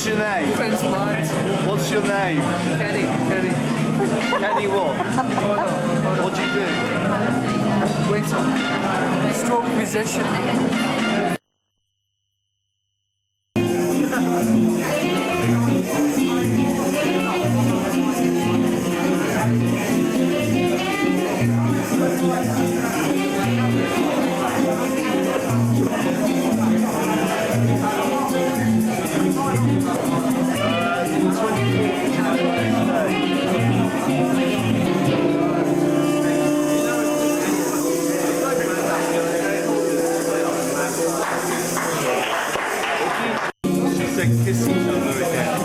What's your name? Friends mine. What's your name? Kenny. Kenny what? What do you do? Waiter. Stroke musician. Kiss each other again.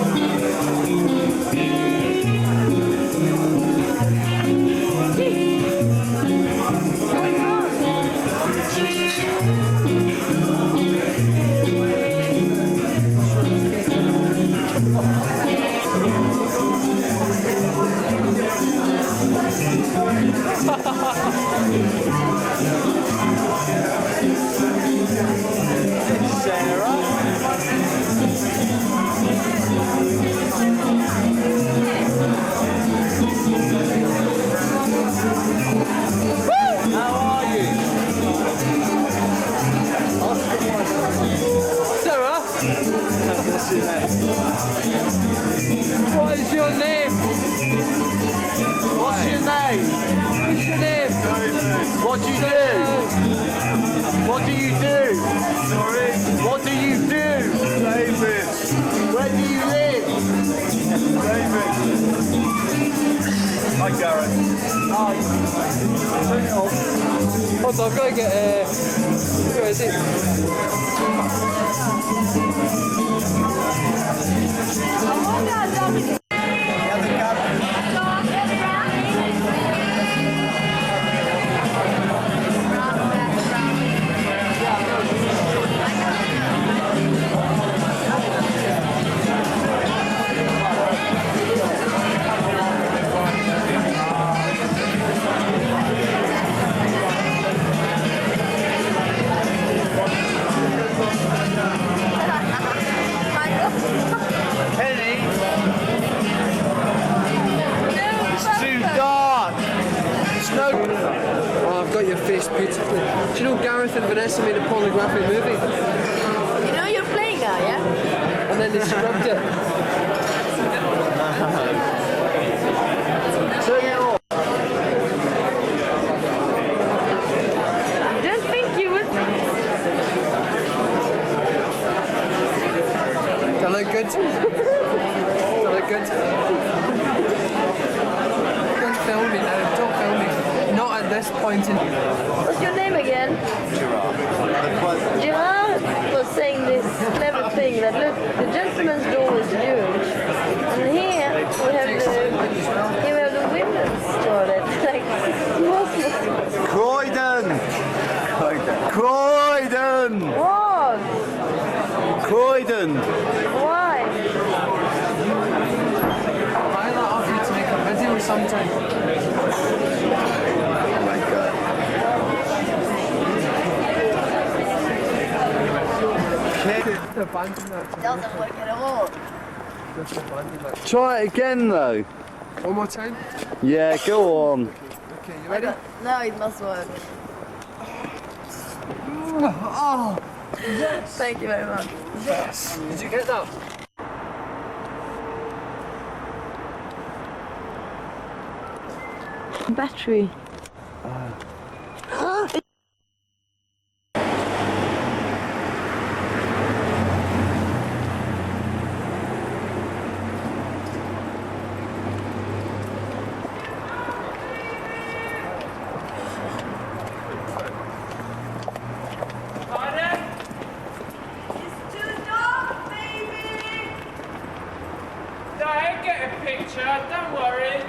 What is your name? What's your name? What's your name? What do you do? What do you do? Sorry? What do you do? David. Where do you live? David. Hi Gareth. Hi. Hold on, I've got to get where is it? Got your face beautifully. Do you know Gareth and Vanessa made a pornographic movie? You know you're playing now, yeah? And then they scrubbed it. Turn it off. I don't think you would. Do I look good? Do I look good? Don't film me now, don't film me. Not at this point in... What's your name again? Gerard was saying this clever thing that look, the gentleman's door is huge, and here we have the women's toilet. Like Croydon! Croydon! what? Croydon! Why? I like off you to make a video sometime. Oh my god. Doesn't work at all. Try it again though. One more time? Yeah, go on. Okay, you ready? No, it must work. Oh! Yes! Thank you very much. Yes! Did you get that? Battery. Don't worry.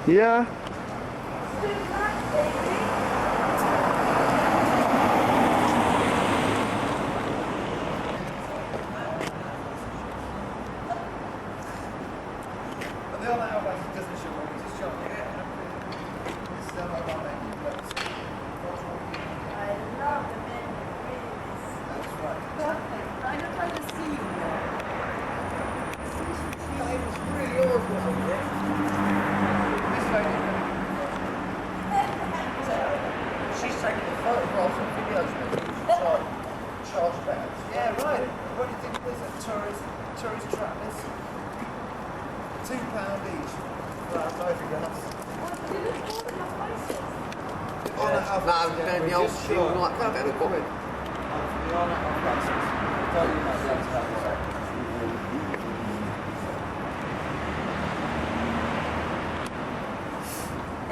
Yeah.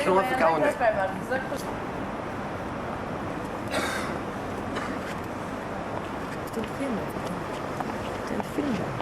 Can I go on it? Den filmen. Den filmen.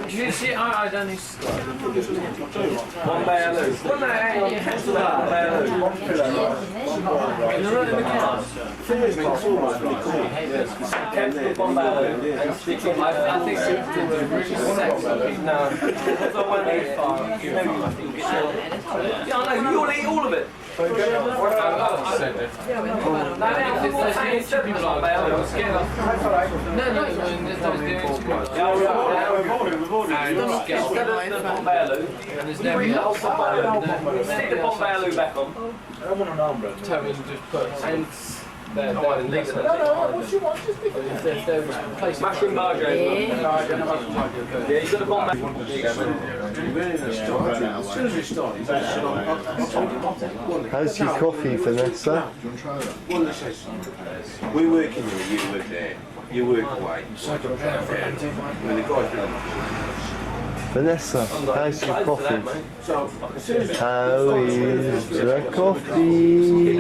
You see, I don't need One Bailey. One there, you cancel that. One Bailey. You're not in the car. Cancel one Bailey. And stick it. I think it's really sexy. No. That's not one of these. Yeah, I know. You'll eat all of it. Stick the bomb back on. Tell me to just put They're leaving it. Mushroom burger. Yeah, you've got a bomb back. As soon as we started, How's your coffee, Vanessa? We work in here, you work there. You work away. When the guys do Vanessa, how's your coffee? How is the coffee?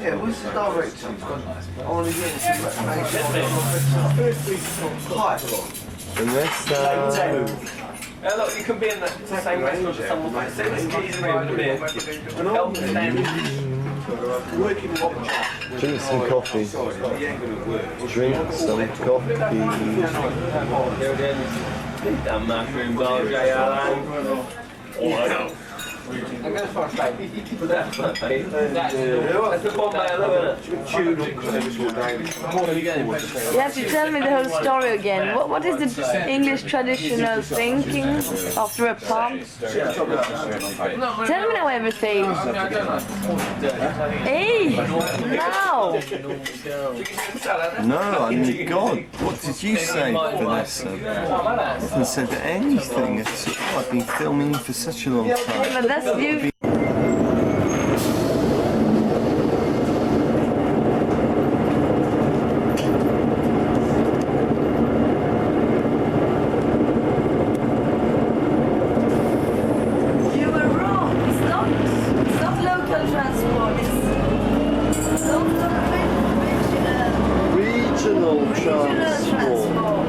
yeah, what's the director? I want to get Vanessa. Look, you can be in the same restaurant as someone like say this cheese and in beer. Help them stand. working in the Drink some coffee. Drink some coffee. That mushroom burger, Alan. I'm going to fast that's the bomb I love it. You have to tell me the whole story again. What is the English traditional thinking after a pump? Tell me now everything. Hey, now. No, I mean, God, what did you say, Vanessa? I haven't said anything at all. I've been filming for such a long time. But that's you. You were wrong. It's not local transport. It's local Regional transport. Regional transport.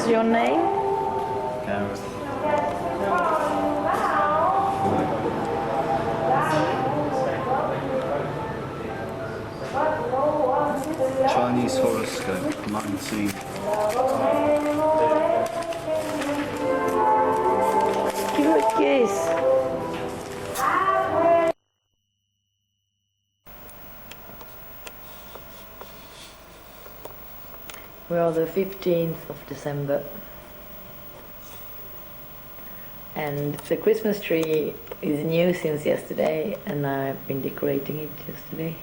Your name? Gareth. Chinese horoscope, 19. Give her a kiss. We are the 15th of December and the Christmas tree is new since yesterday and I've been decorating it yesterday.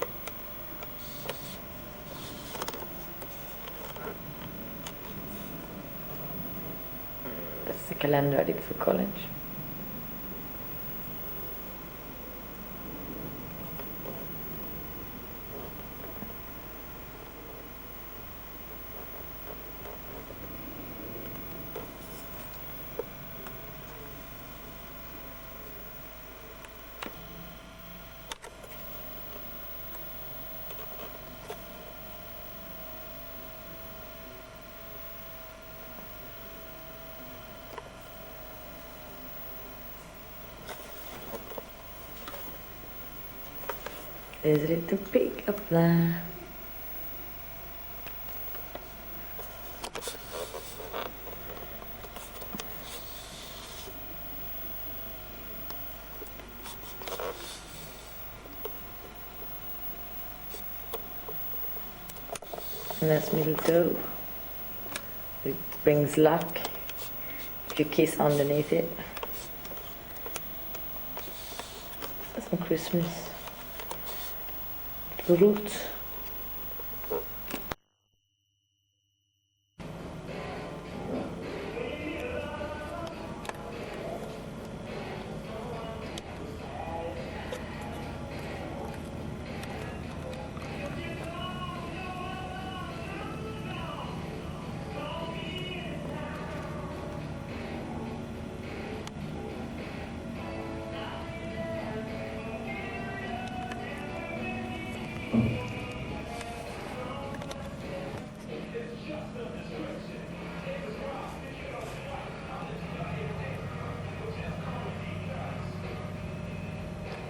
That's the calendar I did for college. There's a little pig up there. And that's middle toe. It brings luck if you kiss underneath it. Some Christmas roots.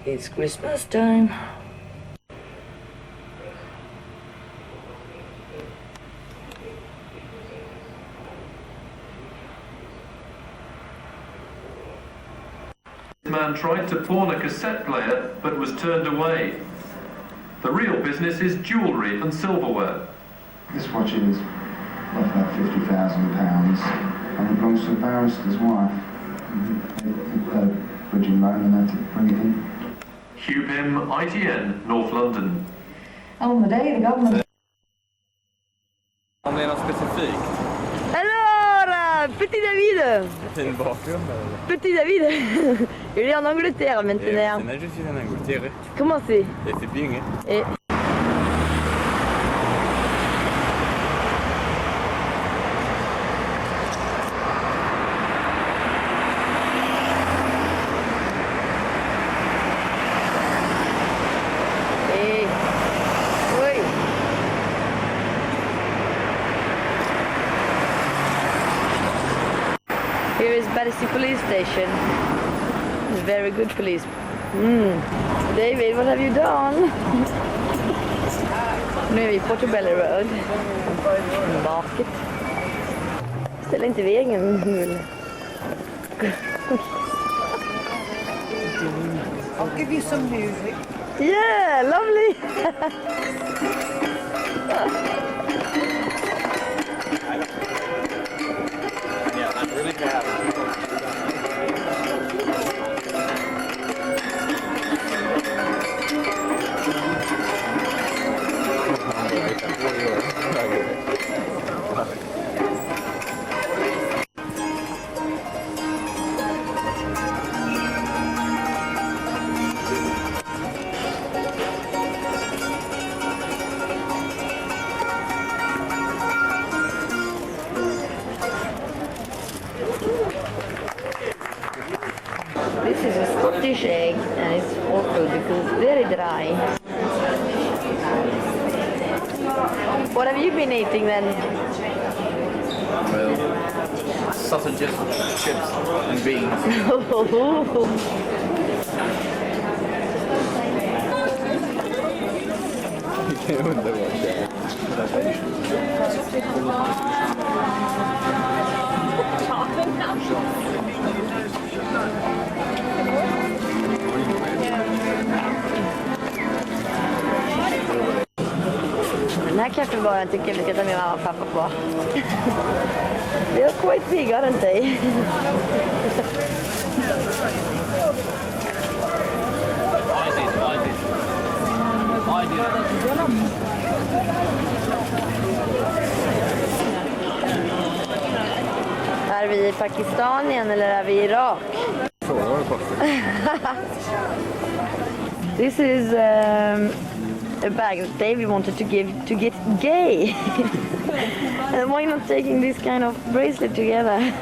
It's Christmas time. The man tried to pawn a cassette player but was turned away. The real business is jewellery and silverware. This watch is worth about £50,000 and it belongs to a barrister's wife. Bridging loan and had to bring it in. Hi8-15, North London. On the day the government... Om det är något specifikt. Allora, petit David! Fin bakgrund eller? Petit David! Il est en Angleterre maintenant. Je suis en Angleterre. Comment c'est? C'est bien. Here is Battersea police station. It's very good police. David, what have you done? Nu är vi på Portobello Road. Market. Ställ inte i vägen. I'll give you some music. Yeah, lovely. Yeah, I'm really bad. This is a Scottish egg and it's awful because it's very dry. What have you been eating then? Well, sausages, chips and beans. Jag undrar vad det är. Den här kaffebaren tycker jag vi ska ta med mamma och pappa på. They're quite big, aren't they? Är vi i Pakistan igen eller är vi i Irak? This is a bag that David wanted to give to get gay. And why not taking this kind of bracelet together?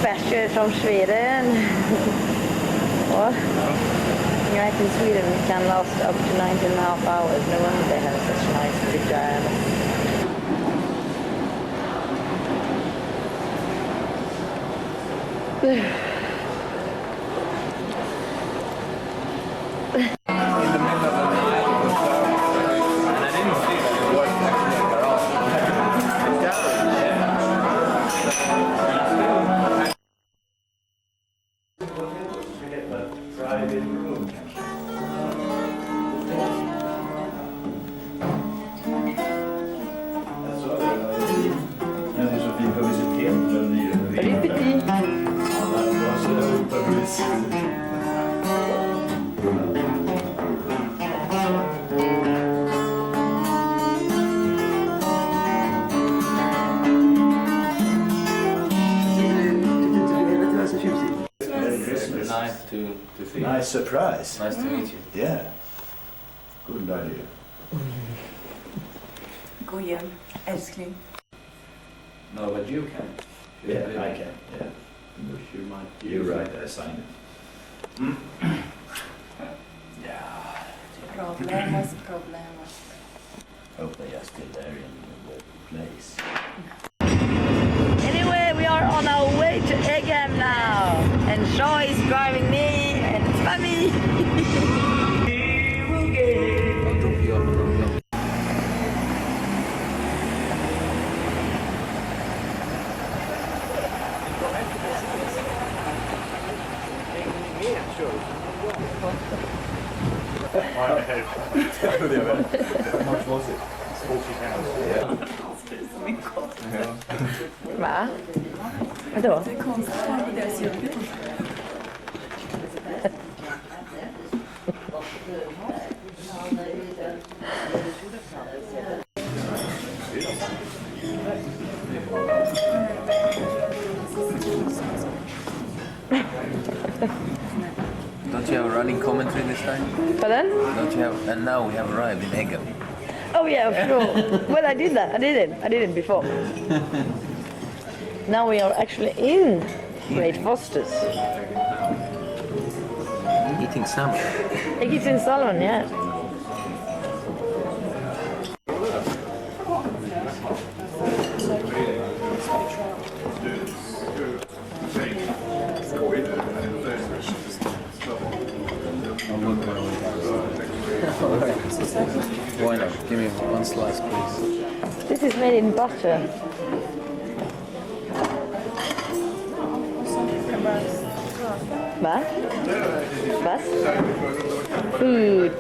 Fashion from Sweden. Oh. right in Sweden can last up to 19.5 hours. No wonder they have such nice big diameter. Nice surprise. Nice to meet you. Yeah. Good idea. Gå igen, älskling. No, but you can. Yeah, I can. Yeah. You're right, I signed it. Yeah. Problemas. Hope they are still there in the place. Anyway, we are on our way to Eggham now. And Shaw is driving me and Pamie. How much was it? £40. Va? Vadå? Det är konstigt att deras jul. Don't you have a running commentary this time? Pardon? Don't you have? And now we have arrived in Eggham. Oh yeah, sure. Well, I did that. I did it before. Now we are actually in Great Foster's. Eating salmon. Eating salmon, yeah. Why not? Give me one slice, please. This is made in butter. Va? Was? Food.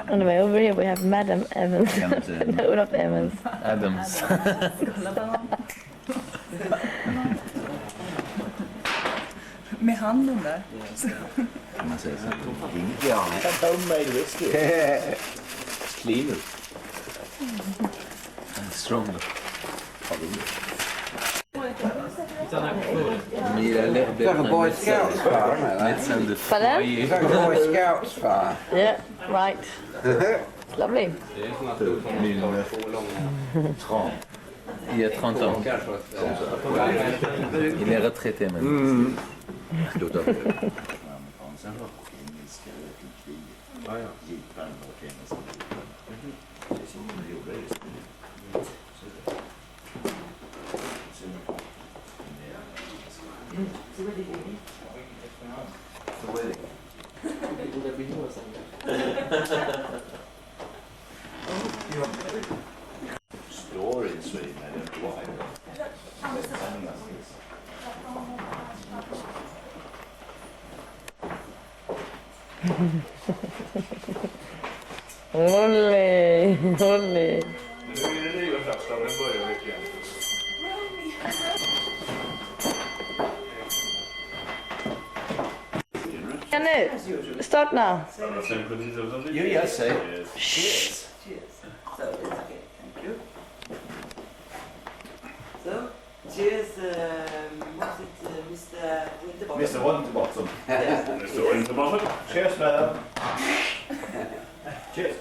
Anyway, over here we have Madam Evans. No, not Evans. Adams. Med handen där. Kan man säga så? Ja, homemade whisky. Cleaner. And stronger. It's like a Boy Scouts far, isn't it? Pardon? It's like a Boy Scouts far. Yeah, right. It's lovely. Il y a 30 ans. Il est retraité maintenant. Store in Sweden, I don't know why. Only. Nu är det nyårsafton. Ja, nu. Start now. You just say. Cheers. So, it's okay. Thank you. So, cheers, what's it, Mr. Winterbottom? Mr. Winterbottom. Mr. Winterbottom. Cheers, madam. Cheers.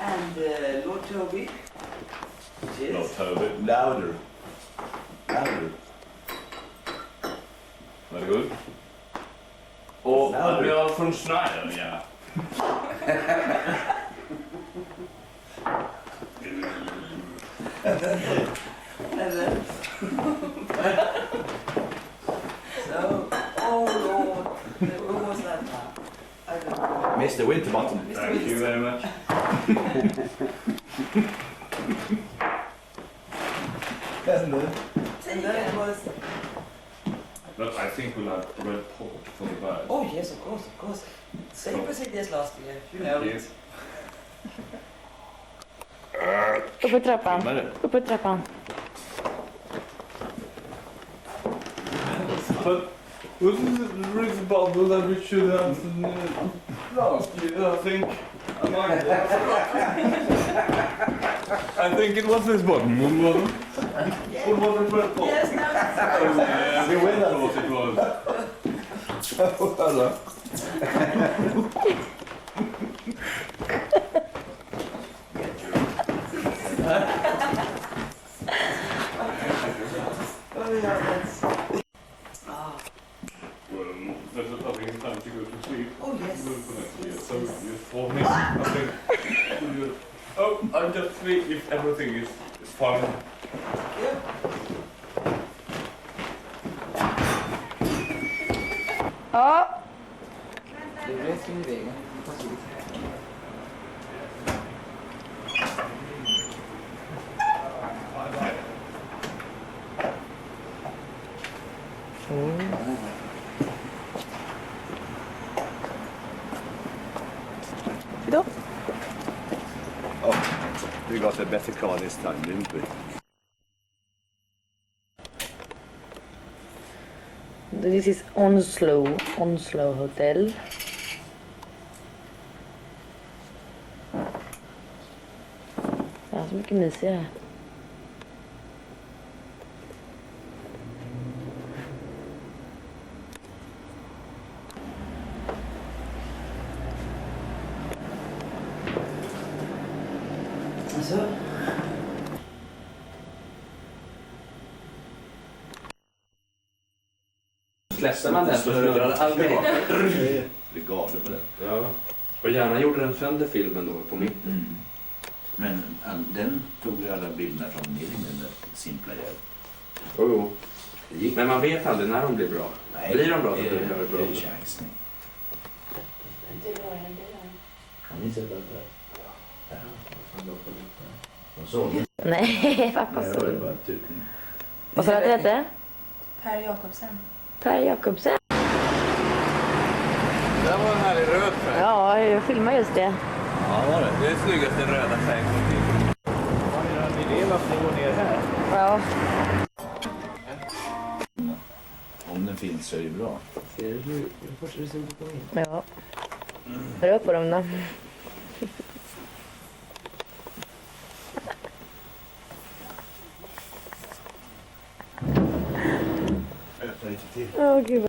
And Lord Toby. Cheers. Lord Toby. Louder. Louder. Very good. Och Admiral von Schneider, ja. So, oh Lord, who was that now? I don't know. Mr. Winterbottom. Thank you very much. And then it was... But I think we'll have red port for the birds. Oh yes, of course. Same procedures last year, you know it. Upp för trappan. Upp för trappan. But wasn't it the river bubble that we should have last year, I think? I think it was this one, wasn't it? What was it red port? Yes, now it's... We win that. I thought it was. Oh yeah, that's... Well, there's nothing time to go to sleep. Oh yes. So you for me, I think. Oh, I'm just thinking if everything is fine. Yeah. Ja. Det är rätt in i vägen. Då. Oh, we got a better car this time, didn't we? This is Onslow Hotel. Det är så mycket mysigare. Alltså? Släpper man den så snurrar allt bra. Vi gav det på den. Ja. Och gärna gjorde den sönder filmen då på mitten. Men den tog ju alla bilderna från ner i den där simpla jäveln. Jo. Men man vet aldrig när de blir bra. Nej, blir de bra så det blir de bra. är chansning. Kan ni sätta det där? Nej, pappa Ja, så. det var typ. Vad sa du att det hette? Per Jakobsen. Per Jakobsen. Det var en härlig röd färg. Ja, jag filmar just det. Ja, var det. Det är snyggaste röda färgen. Har ni någon idé varför ni går ner här? Ja. Om den finns så är det bra. Ser du hur först det ser ut på in? Ja. Rör på dem då. Öppna lite till. Åh gud.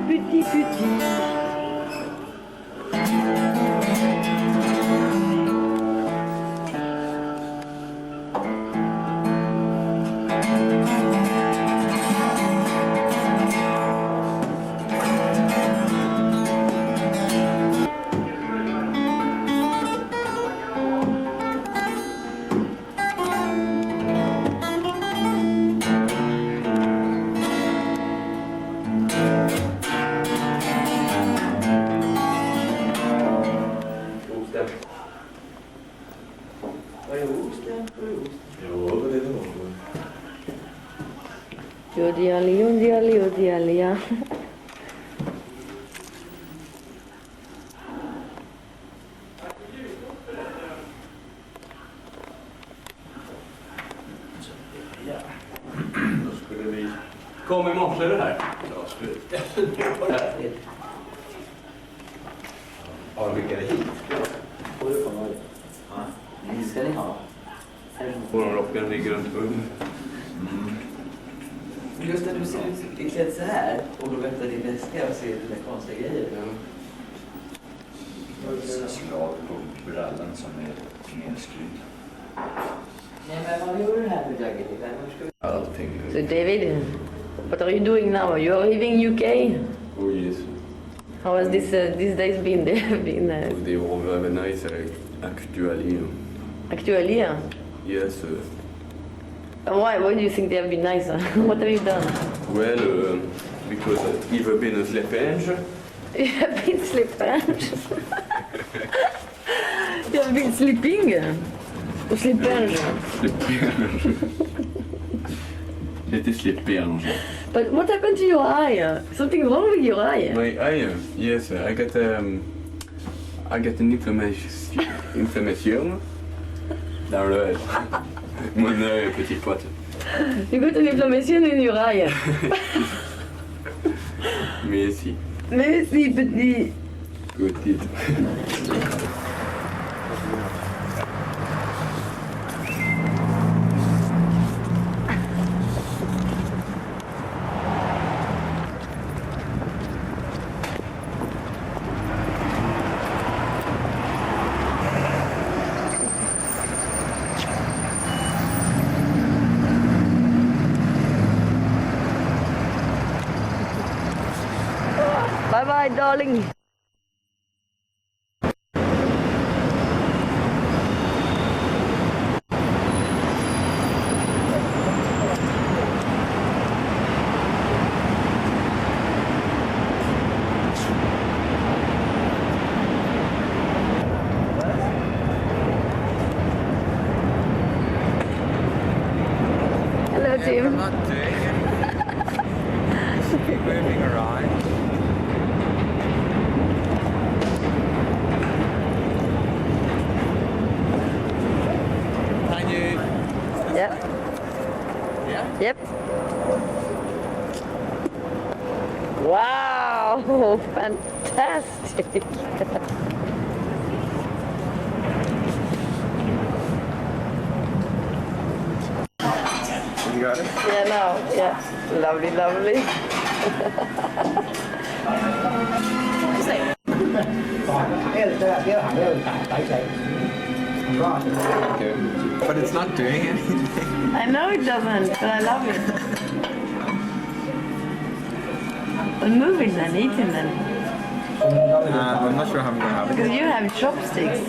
Petit. ja. Då skulle vi... Kom i morse det här. Har du skickat hit? Det ska ni ha. Morgonrocken ligger runt ugn. Just när du ser ut klädd så här och du öppnar din väska och ser dina konstiga grejer. Slag på brallan som är nedskrydd. Nej, men vad gjorde du här för Jagger? Allting. So David, what are you doing now? You're leaving UK? Oh yes. How has these days been? Det var väldigt nice actually. Actually, yeah. Yes. Why do you think they have been nicer? What have you done? Well, because I've been a slippage. You have been slipping. You have been sleeping. Och slippage. Lite slippig. But what happened to your eye? Something wrong with your eye? My eye, yes, I got an inflammation. Dans l'œil. Mon œil, petit pote. You got an inflammation in your eye. Merci. Merci, petit. Petit. Bye-bye, darling. Hello, Tim. I'm not doing it. Just keep moving around. Yep. Yeah? Yep. Wow, fantastic. You got it? Yeah, no, yeah. Lovely, lovely. But it's not doing anything. I know it doesn't, but I love it. Well, move it then, eat it then. I'm not sure how I'm going to have it. Because you have chopsticks.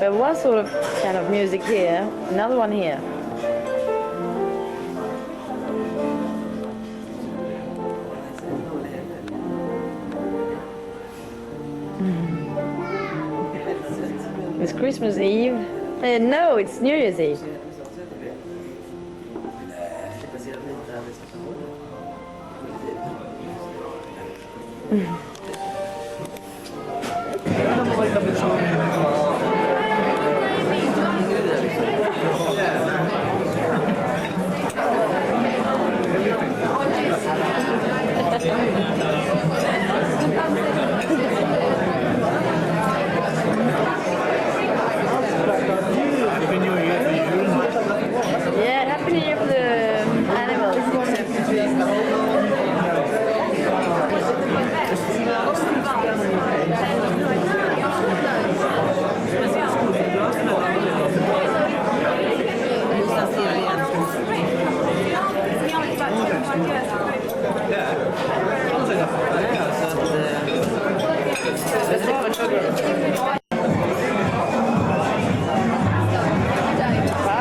There was sort of kind of music here, another one here. It's Christmas Eve. No, it's New Year's Eve. Yeah, Happy New Year for the animals. Va?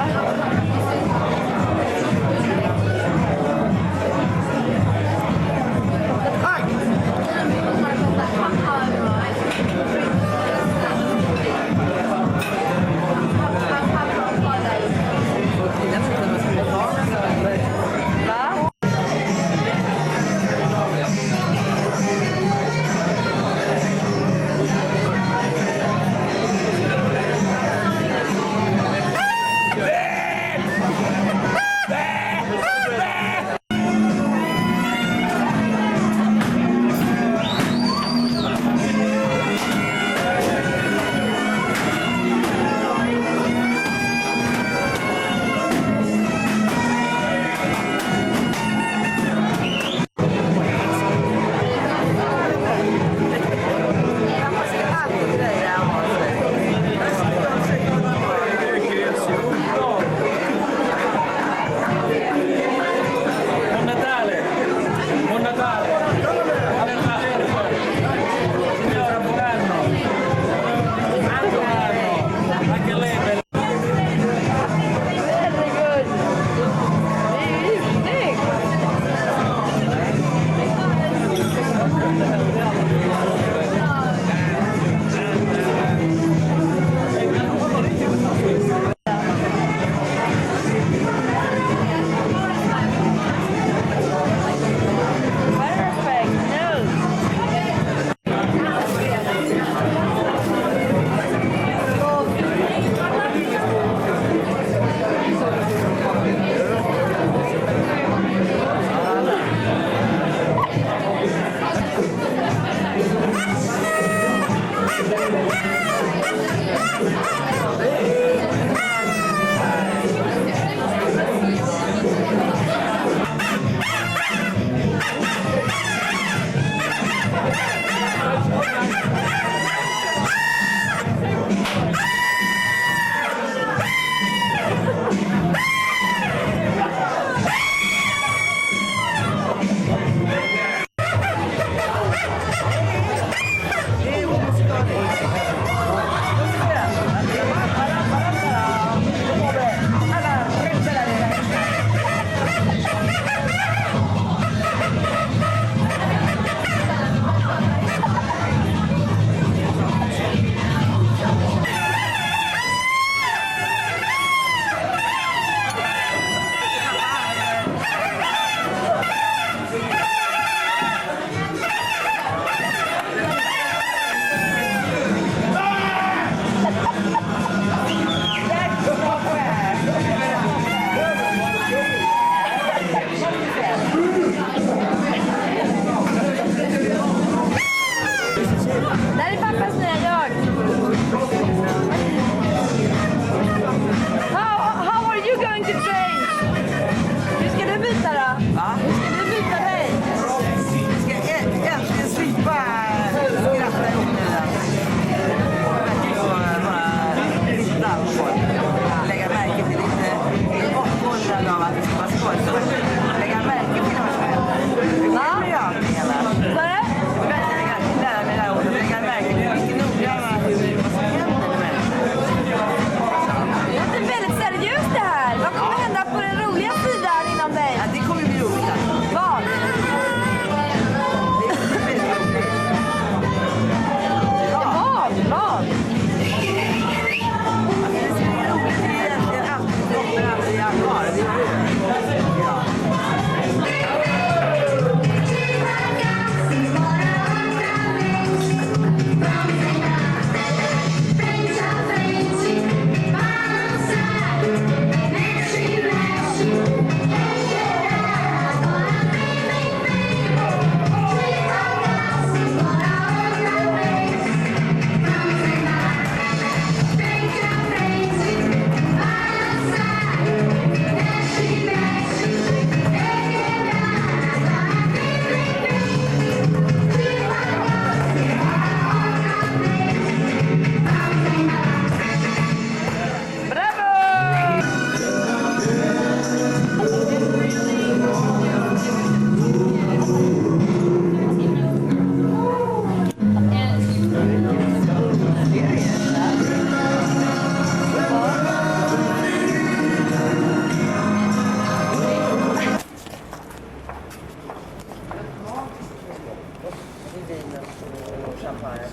champagne.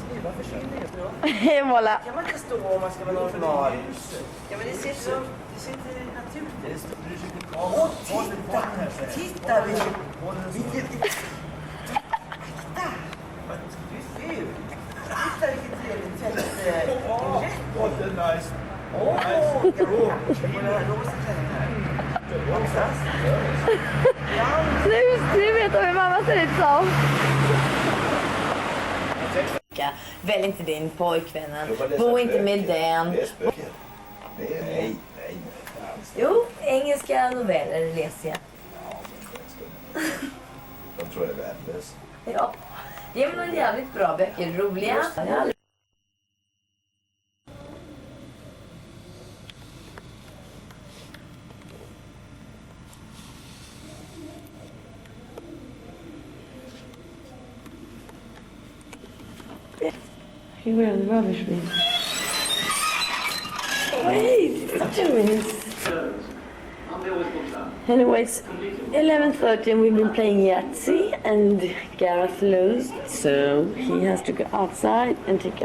Snygga försvinner ju bra. Voilà. Kan man inte stå om man ska vara normal? Ja, men det ser så... Det ser inte naturligt ut. Åh, titta! Titta! Titta! Titta vilket trevligt fält. Åh, det är nice. Åh, det är rosa klänning här. Nu vet du hur mamma ser ut som. Välj inte din pojkvännen. Bo inte med den. Nej. Jo, engelska noveller läser jag. Jag tror jag är värdelös. Ja, det är väl jävligt bra böcker. Roliga. You were in the rubbish bin. Wait, it's 2 minutes. Anyways, 11:30 we've been playing Yahtzee and Gareth lost, so he has to go outside and take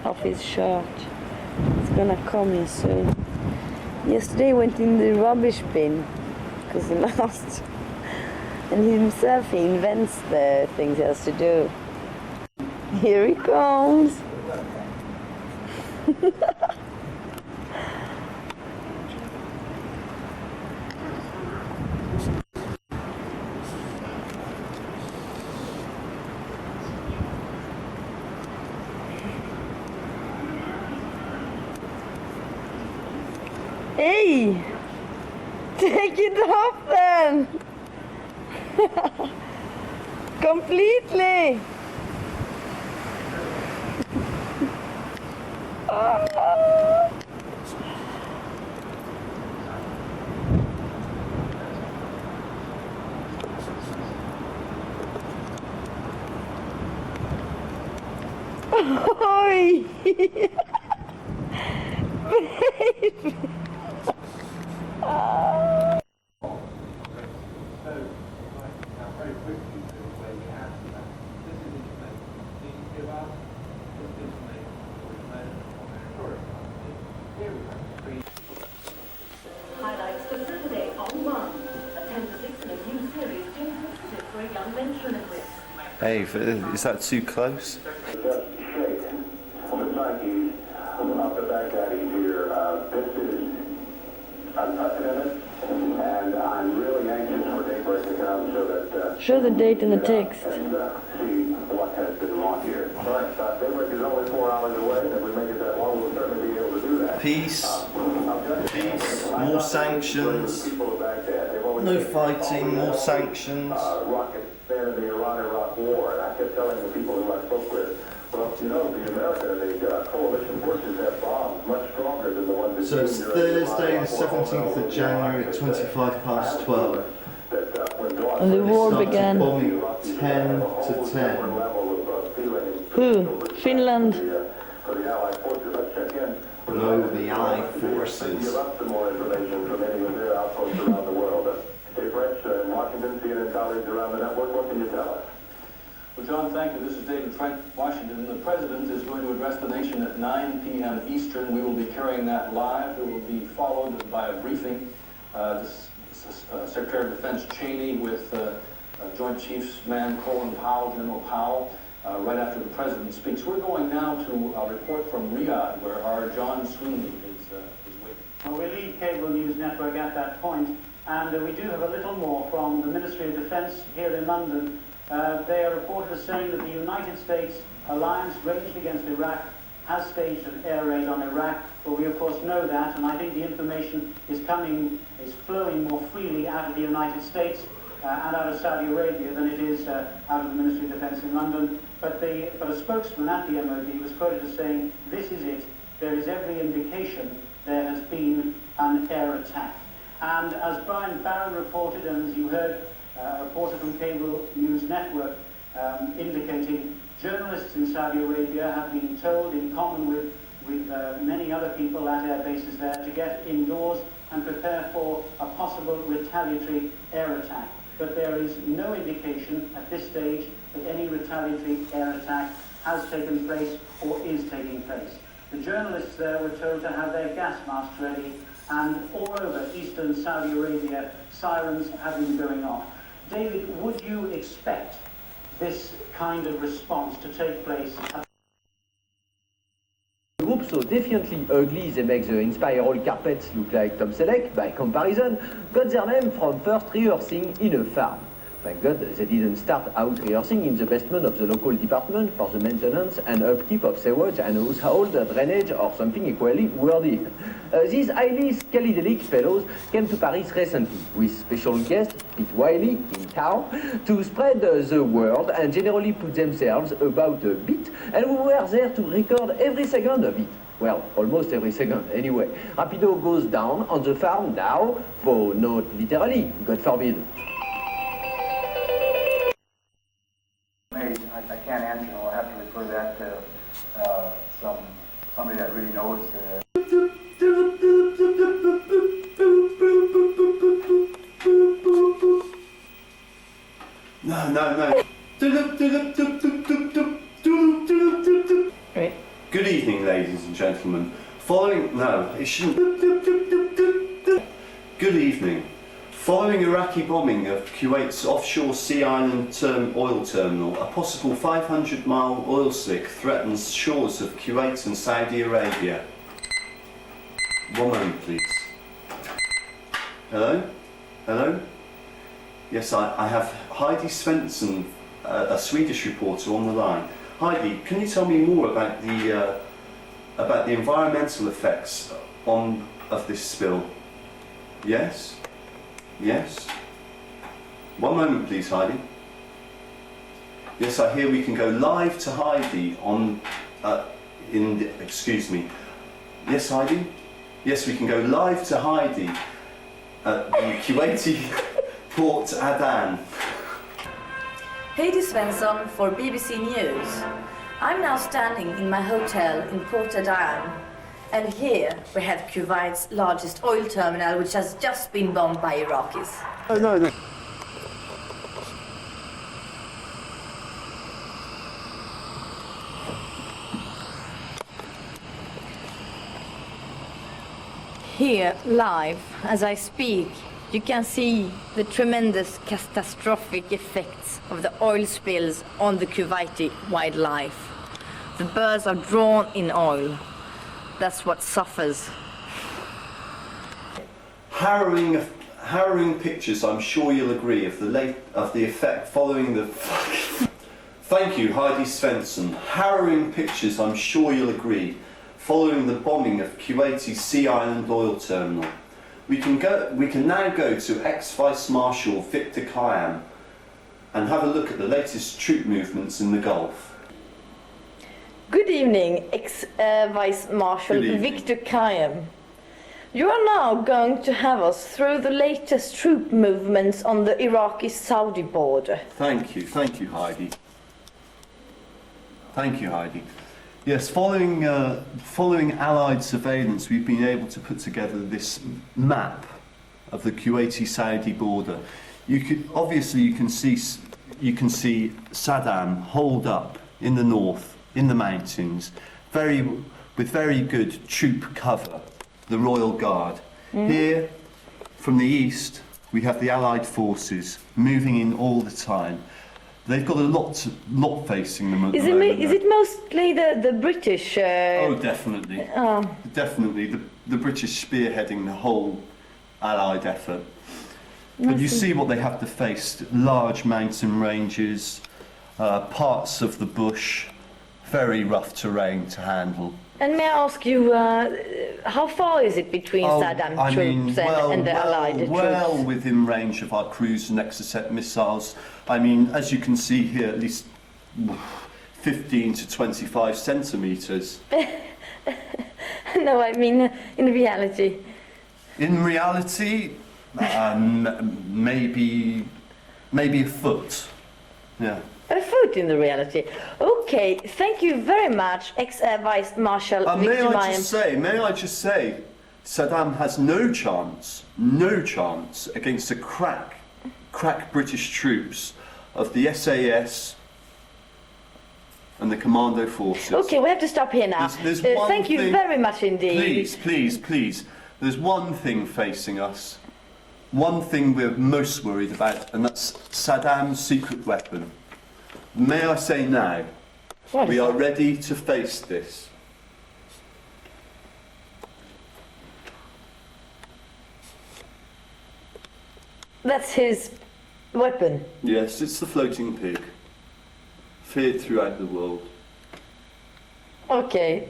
off his shirt. It's gonna come in soon. Yesterday he went in the rubbish bin because he lost. And himself he invents the things he has to do. Here he comes. Hey! Take it off then! Completely! Oi! Baby! Highlights for Saturday on 1. Attend the 6 in a new series just for a young venture at risk. Hey, is that too close? Unprecedented, and I'm really anxious for daybreak to come so that Show the date in the text. and see what has been wrong here. All right, daybreak is only 4 hours away, and if we make it that long, we'll certainly be able to do that. Peace. More sanctions. No fighting, more sanctions. Rockets stand in the Iran-Iraq war, and I kept telling the people who I spoke with, well, you know, the coalition forces have bombs much stronger than the ones that So it's Thursday the 17th of January at 12:25. And the war began. Bombing 10 to 10. Who? Finland? No, the Allied forces. Give up some more information from any of their outposts around the world. Hey, French, in Washington, CNN colleagues around the network, what can you tell us? Well, John, thank you. This is David Trent, Washington. The President is going to address the nation at 9 p.m. Eastern. We will be carrying that live. It will be followed by a briefing. Secretary of Defense Cheney with Joint Chiefs man Colin Powell, General Powell, right after the President speaks. We're going now to a report from Riyadh, where our John Sweeney is waiting. Well, we leave cable news network at that point, and we do have a little more from the Ministry of Defense here in London. They are reported as saying that the United States alliance ranged against Iraq has staged an air raid on Iraq. Well, we of course know that, and I think the information is flowing more freely out of the United States and out of Saudi Arabia than it is out of the Ministry of Defense in London. But a spokesman at the MOD was quoted as saying, "This is it. There is every indication there has been an air attack." And as Brian Barron reported, and as you heard, a reporter from Cable News Network indicating journalists in Saudi Arabia have been told, in common with many other people at air bases there, to get indoors and prepare for a possible retaliatory air attack. but there is no indication at this stage that any retaliatory air attack has taken place or is taking place. The journalists there were told to have their gas masks ready, and all over eastern Saudi Arabia, sirens have been going off. David, would you expect this kind of response to take place? The group so defiantly ugly they make the Inspiral carpets look like Tom Selleck, by comparison, got their name from first rehearsing in a farm. Thank God they didn't start out rehearsing in the basement of the local department for the maintenance and upkeep of sewage and household drainage or something equally worthy. These highly scalidelic fellows came to Paris recently with special guest Pete Wiley in town to spread the word and generally put themselves about a bit, and we were there to record every second of it. Well, almost every second, anyway. Rapido goes down on the farm now, for not literally, God forbid. I can't answer. I'll have to refer that to somebody that really knows. No. Right. Good evening, ladies and gentlemen. It shouldn't. Good evening. Following Iraqi bombing of Kuwait's offshore Sea Island oil terminal, a possible 500-mile oil slick threatens shores of Kuwait and Saudi Arabia. One moment, please. Hello? Hello? Yes, I have Heidi Svensson, a Swedish reporter, on the line. Heidi, can you tell me more about the environmental effects of this spill? Yes? Yes? One moment please, Heidi. Yes, I hear we can go live to Heidi excuse me. Yes, Heidi? Yes, we can go live to Heidi at the Kuwaiti Port Adan. Heidi Svensson for BBC News. I'm now standing in my hotel in Port Adan. And here we have Kuwait's largest oil terminal, which has just been bombed by Iraqis. No. Here, live, as I speak, you can see the tremendous catastrophic effects of the oil spills on the Kuwaiti wildlife. The birds are drawn in oil. That's what suffers. Harrowing pictures, I'm sure you'll agree, of the effect following the... Thank you, Heidi Svensson. Harrowing pictures, I'm sure you'll agree, following the bombing of Kuwaiti's Sea Island oil terminal. We can now go to ex-Vice Marshal Victor Kayam and have a look at the latest troop movements in the Gulf. Good evening, ex-Vice Marshal Victor Kayam. You are now going to have us through the latest troop movements on the Iraqi-Saudi border. Thank you, Heidi. Thank you, Heidi. Yes, following Allied surveillance, we've been able to put together this map of the Kuwaiti-Saudi border. You can see Saddam holed up in the north, in the mountains, with very good troop cover, the Royal Guard. Here, from the east, we have the Allied forces moving in all the time. They've got a lot facing them at the moment. Is it mostly the British? Oh, definitely. Definitely, the British spearheading the whole Allied effort. But you see what they have to face: large mountain ranges, parts of the bush, very rough terrain to handle. And may I ask you, how far is it between Saddam troops and the Allied troops? Well within range of our cruise and Exocet missiles. I mean, as you can see here, at least 15 to 25 centimetres. No, I mean in reality. In reality, maybe a foot. Yeah. A foot in the reality. Okay, thank you very much, ex-Vice Marshal Victor Kayam. May I just say, Saddam has no chance against a crack crack British troops of the SAS and the commando forces. Okay, we have to stop here now. There's one thank you thing- very much indeed. Please. There's one thing facing us. One thing we're most worried about, and that's Saddam's secret weapon. May I say now, we are ready to face this. That's his weapon. Yes, it's the floating pig. Feared throughout the world. Okay.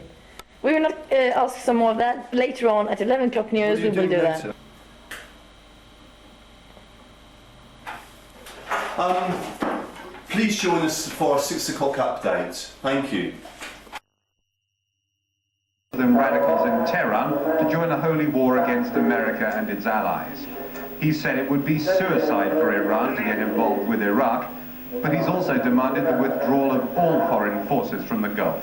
We will not ask some more of that. Later on at 11 o'clock news, we will do that. Please join us for our 6 o'clock update. Thank you. Muslim radicals in Tehran to join a holy war against America and its allies. He said it would be suicide for Iran to get involved with Iraq, but he's also demanded the withdrawal of all foreign forces from the Gulf.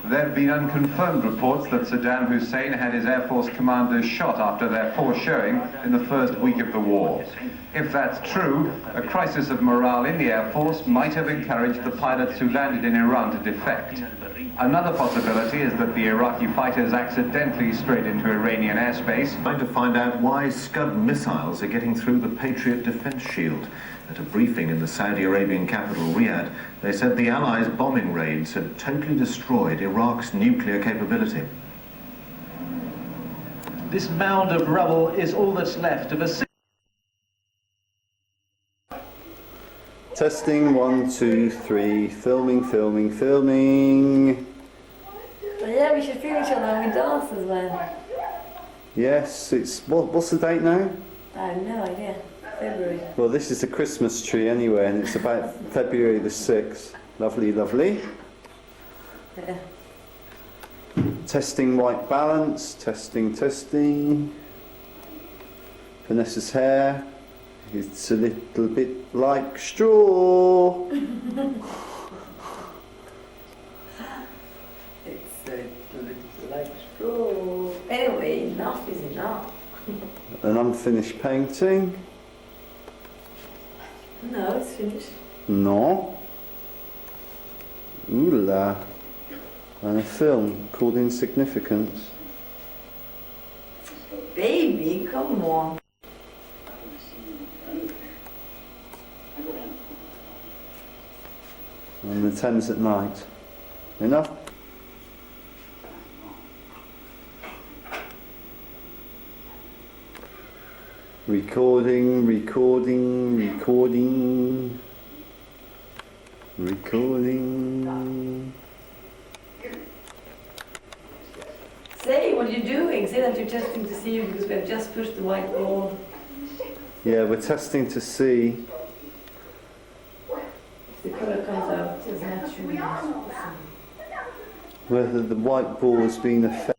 There have been unconfirmed reports that Saddam Hussein had his Air Force commanders shot after their poor showing in the first week of the war. If that's true, a crisis of morale in the Air Force might have encouraged the pilots who landed in Iran to defect. Another possibility is that the Iraqi fighters accidentally strayed into Iranian airspace. Trying to find out why Scud missiles are getting through the Patriot defense shield. At a briefing in the Saudi Arabian capital Riyadh, they said the Allies' bombing raids had totally destroyed Iraq's nuclear capability. This mound of rubble is all that's left of a... Testing, 1, 2, 3, filming. Oh, yeah, we should film each other when we dance as well. Yes, it's, what's the date now? I have no idea. February. Well, this is the Christmas tree anyway, and it's about February the 6th. Lovely. Yeah. Testing white balance, testing. Vanessa's hair, it's a little bit like straw. It's a little like straw. Anyway, enough is enough. An unfinished painting. No, it's finished. No. Ooh la. And a film called Insignificance. Baby, come on. And the Thames at night. Enough? Recording. Say what you're doing. Say that you're testing to see because we have just pushed the white ball. Yeah, we're testing to see. If the colour comes out as naturally as possible. Whether the white ball has been affected.